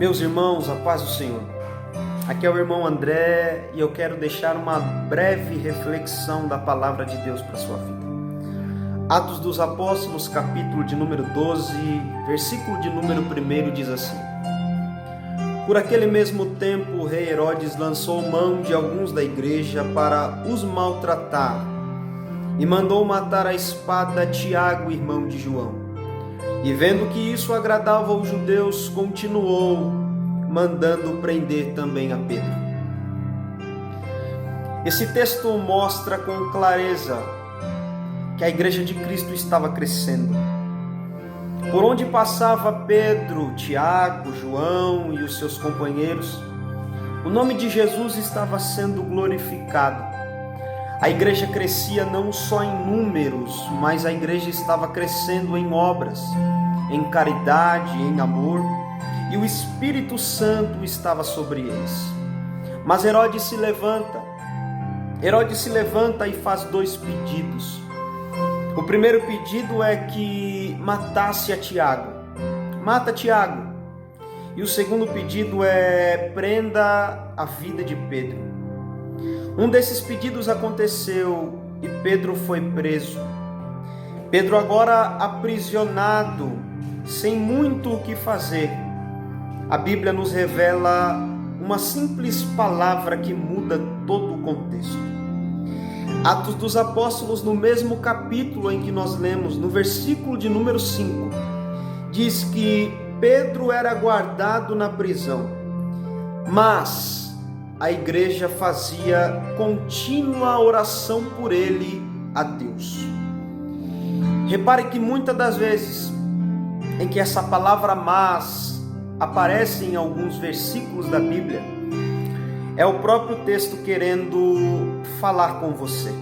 Meus irmãos, a paz do Senhor. Aqui é o irmão André e eu quero deixar uma breve reflexão da palavra de Deus para a sua vida. Atos dos Apóstolos, capítulo de número 12, versículo de número 1 diz assim: Por aquele mesmo tempo o rei Herodes lançou mão de alguns da igreja para os maltratar e mandou matar à espada Tiago, irmão de João. E vendo que isso agradava aos judeus, continuou mandando prender também a Pedro. Esse texto mostra com clareza que a igreja de Cristo estava crescendo. Por onde passava Pedro, Tiago, João e os seus companheiros, o nome de Jesus estava sendo glorificado. A igreja crescia não só em números, mas a igreja estava crescendo em obras, em caridade, em amor, e o Espírito Santo estava sobre eles. Mas Herodes se levanta e faz dois pedidos. O primeiro pedido é que matasse a Tiago. Mata Tiago. E o segundo pedido é prenda a vida de Pedro. Um desses pedidos aconteceu e Pedro foi preso. Pedro agora aprisionado, sem muito o que fazer. A Bíblia nos revela uma simples palavra que muda todo o contexto. Atos dos Apóstolos, no mesmo capítulo em que nós lemos, no versículo de número 5, diz que Pedro era guardado na prisão, mas a igreja fazia contínua oração por ele a Deus. Repare que muitas das vezes em que essa palavra mas aparece em alguns versículos da Bíblia, é o próprio texto querendo falar com você.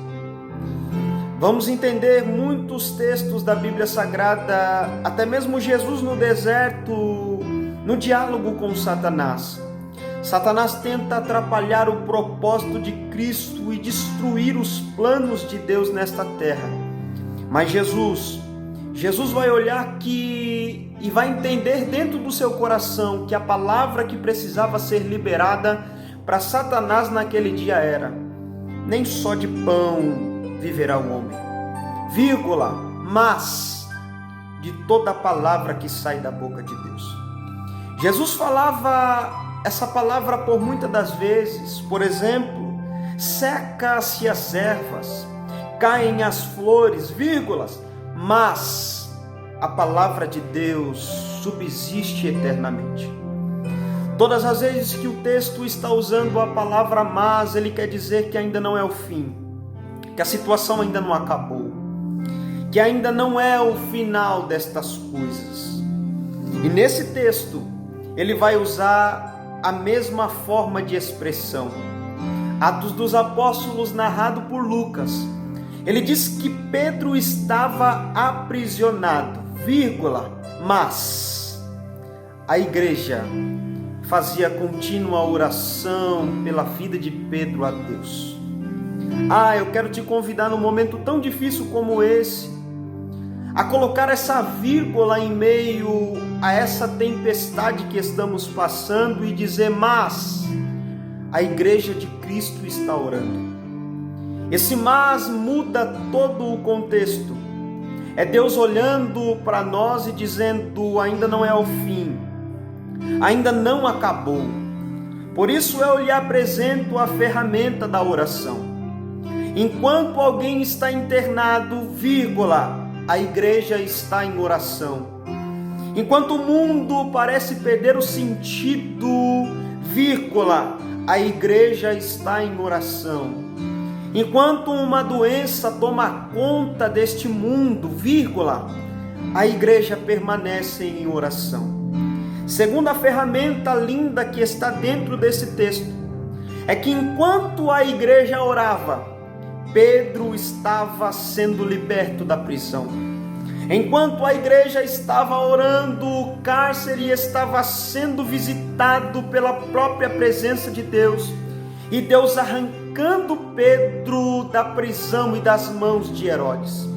Vamos entender muitos textos da Bíblia Sagrada, até mesmo Jesus no deserto, no diálogo com Satanás. Satanás tenta atrapalhar o propósito de Cristo e destruir os planos de Deus nesta terra. Mas Jesus vai olhar aqui e vai entender dentro do seu coração que a palavra que precisava ser liberada para Satanás naquele dia era: nem só de pão viverá o homem, vírgula, mas de toda a palavra que sai da boca de Deus. Jesus falava essa palavra por muitas das vezes, por exemplo, seca-se as ervas, caem as flores, vírgulas, mas a palavra de Deus subsiste eternamente. Todas as vezes que o texto está usando a palavra mas, ele quer dizer que ainda não é o fim, que a situação ainda não acabou, que ainda não é o final destas coisas. E nesse texto, ele vai usar a mesma forma de expressão. Atos dos Apóstolos, narrado por Lucas, ele diz que Pedro estava aprisionado, vírgula, mas a igreja fazia contínua oração pela vida de Pedro a Deus. Eu quero te convidar num momento tão difícil como esse, a colocar essa vírgula em meio a essa tempestade que estamos passando e dizer: mas a igreja de Cristo está orando. Esse mas muda todo o contexto. É Deus olhando para nós e dizendo: ainda não é o fim, ainda não acabou. Por isso eu lhe apresento a ferramenta da oração. Enquanto alguém está internado, vírgula, a igreja está em oração. Enquanto o mundo parece perder o sentido, vírgula, a igreja está em oração. Enquanto uma doença toma conta deste mundo, vírgula, a igreja permanece em oração. Segunda ferramenta linda que está dentro desse texto é que enquanto a igreja orava, Pedro estava sendo liberto da prisão. Enquanto a igreja estava orando, o cárcere estava sendo visitado pela própria presença de Deus, e Deus arrancando Pedro da prisão e das mãos de Herodes.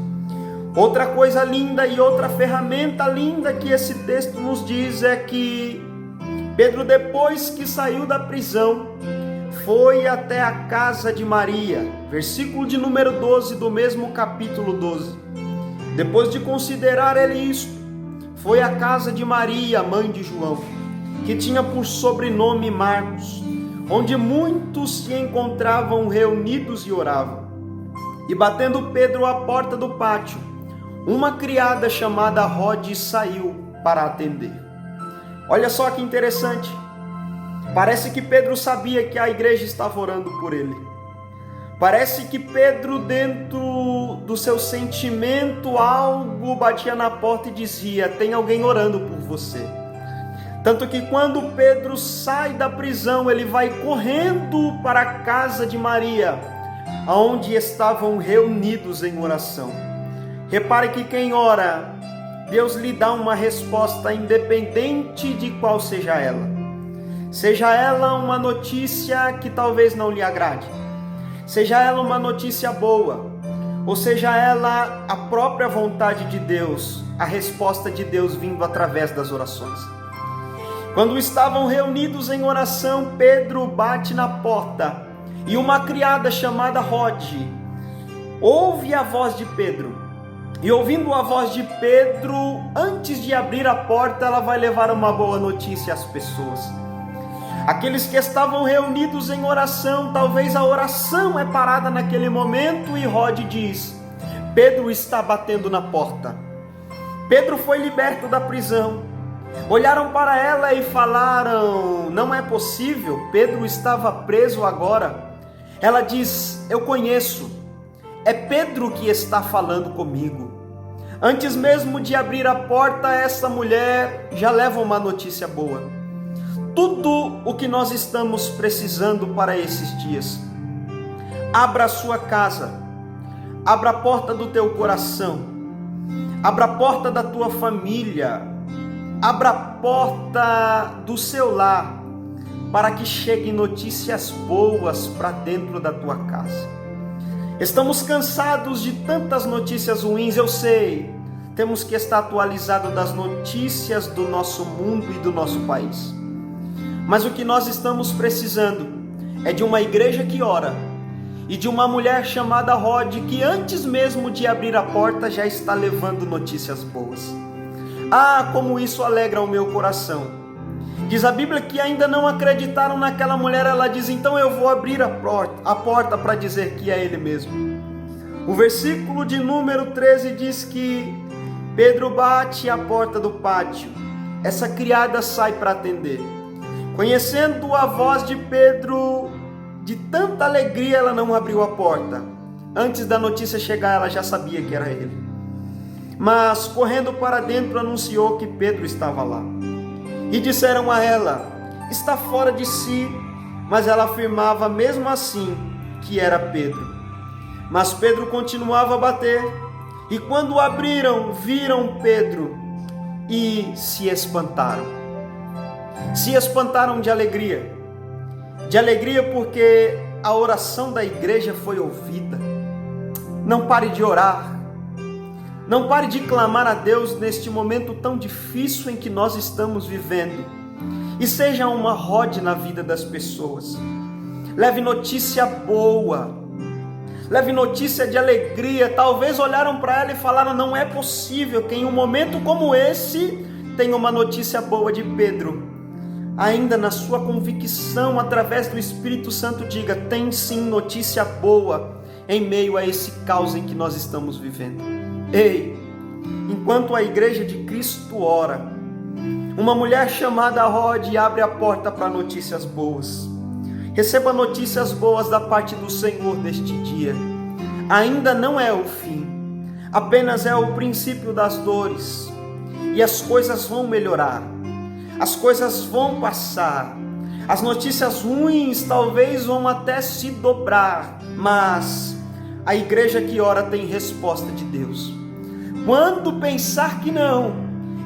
Outra coisa linda e outra ferramenta linda que esse texto nos diz é que Pedro, depois que saiu da prisão, foi até a casa de Maria, versículo de número 12 do mesmo capítulo 12. Depois de considerar ele isto, foi à casa de Maria, mãe de João, que tinha por sobrenome Marcos, onde muitos se encontravam reunidos e oravam. E batendo Pedro à porta do pátio, uma criada chamada Rode saiu para atender. Olha só que interessante. Parece que Pedro sabia que a igreja estava orando por ele. Parece que Pedro, dentro do seu sentimento, algo batia na porta e dizia: tem alguém orando por você. Tanto que quando Pedro sai da prisão, ele vai correndo para a casa de Maria, onde estavam reunidos em oração. Repare que quem ora, Deus lhe dá uma resposta independente de qual seja ela. Seja ela uma notícia que talvez não lhe agrade, seja ela uma notícia boa, ou seja ela a própria vontade de Deus, a resposta de Deus vindo através das orações. Quando estavam reunidos em oração, Pedro bate na porta e uma criada chamada Rode ouve a voz de Pedro. E ouvindo a voz de Pedro, antes de abrir a porta, ela vai levar uma boa notícia às pessoas. Aqueles que estavam reunidos em oração, talvez a oração é parada naquele momento e Rode diz: Pedro está batendo na porta. Pedro foi liberto da prisão. Olharam para ela e falaram: não é possível, Pedro estava preso agora. Ela diz: eu conheço, é Pedro que está falando comigo. Antes mesmo de abrir a porta, essa mulher já leva uma notícia boa. Tudo o que nós estamos precisando para esses dias. Abra a sua casa, abra a porta do teu coração, abra a porta da tua família, abra a porta do seu lar, para que cheguem notícias boas para dentro da tua casa. Estamos cansados de tantas notícias ruins, eu sei. Temos que estar atualizados das notícias do nosso mundo e do nosso país. Mas o que nós estamos precisando é de uma igreja que ora e de uma mulher chamada Rode que antes mesmo de abrir a porta já está levando notícias boas. Ah, como isso alegra o meu coração. Diz a Bíblia que ainda não acreditaram naquela mulher. Ela diz: então eu vou abrir a porta para dizer que é ele mesmo. O versículo de número 13 diz que Pedro bate à porta do pátio. Essa criada sai para atender. Conhecendo a voz de Pedro, de tanta alegria ela não abriu a porta. Antes da notícia chegar, ela já sabia que era ele. Mas correndo para dentro anunciou que Pedro estava lá. E disseram a ela: está fora de si. Mas ela afirmava mesmo assim que era Pedro. Mas Pedro continuava a bater. E quando abriram, viram Pedro e se espantaram. Se espantaram de alegria. De alegria porque a oração da igreja foi ouvida. Não pare de orar. Não pare de clamar a Deus neste momento tão difícil em que nós estamos vivendo. E seja uma Rode na vida das pessoas. Leve notícia boa. Leve notícia de alegria. Talvez olharam para ela e falaram: não é possível que em um momento como esse tenha uma notícia boa de Pedro. Ainda na sua convicção, através do Espírito Santo, diga: tem sim notícia boa em meio a esse caos em que nós estamos vivendo. Ei, enquanto a igreja de Cristo ora, uma mulher chamada Rode abre a porta para notícias boas. Receba notícias boas da parte do Senhor neste dia. Ainda não é o fim, apenas é o princípio das dores. E as coisas vão melhorar, as coisas vão passar. As notícias ruins talvez vão até se dobrar, mas a igreja que ora tem resposta de Deus. Quando pensar que não,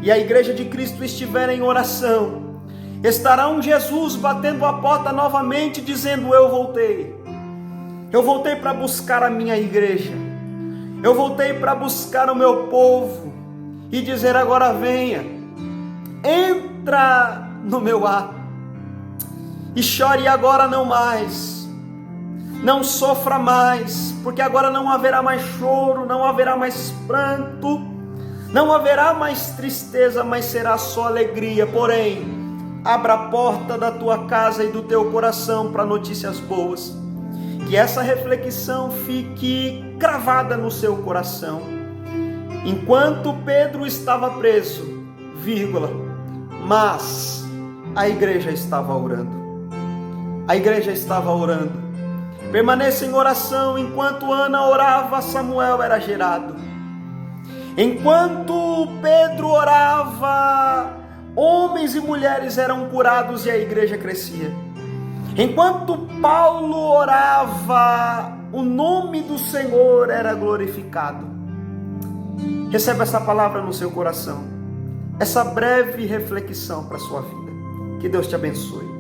e a igreja de Cristo estiver em oração, estará um Jesus batendo a porta novamente, dizendo: eu voltei para buscar a minha igreja, eu voltei para buscar o meu povo, e dizer: agora venha, entra no meu ar, e chore agora não mais. Não sofra mais, porque agora não haverá mais choro, não haverá mais pranto, não haverá mais tristeza, mas será só alegria. Porém, abra a porta da tua casa e do teu coração para notícias boas. Que essa reflexão fique cravada no seu coração. Enquanto Pedro estava preso, mas a igreja estava orando. A igreja estava orando. Permaneça em oração. Enquanto Ana orava, Samuel era gerado. Enquanto Pedro orava, homens e mulheres eram curados e a igreja crescia. Enquanto Paulo orava, o nome do Senhor era glorificado. Receba essa palavra no seu coração, essa breve reflexão para a sua vida. Que Deus te abençoe.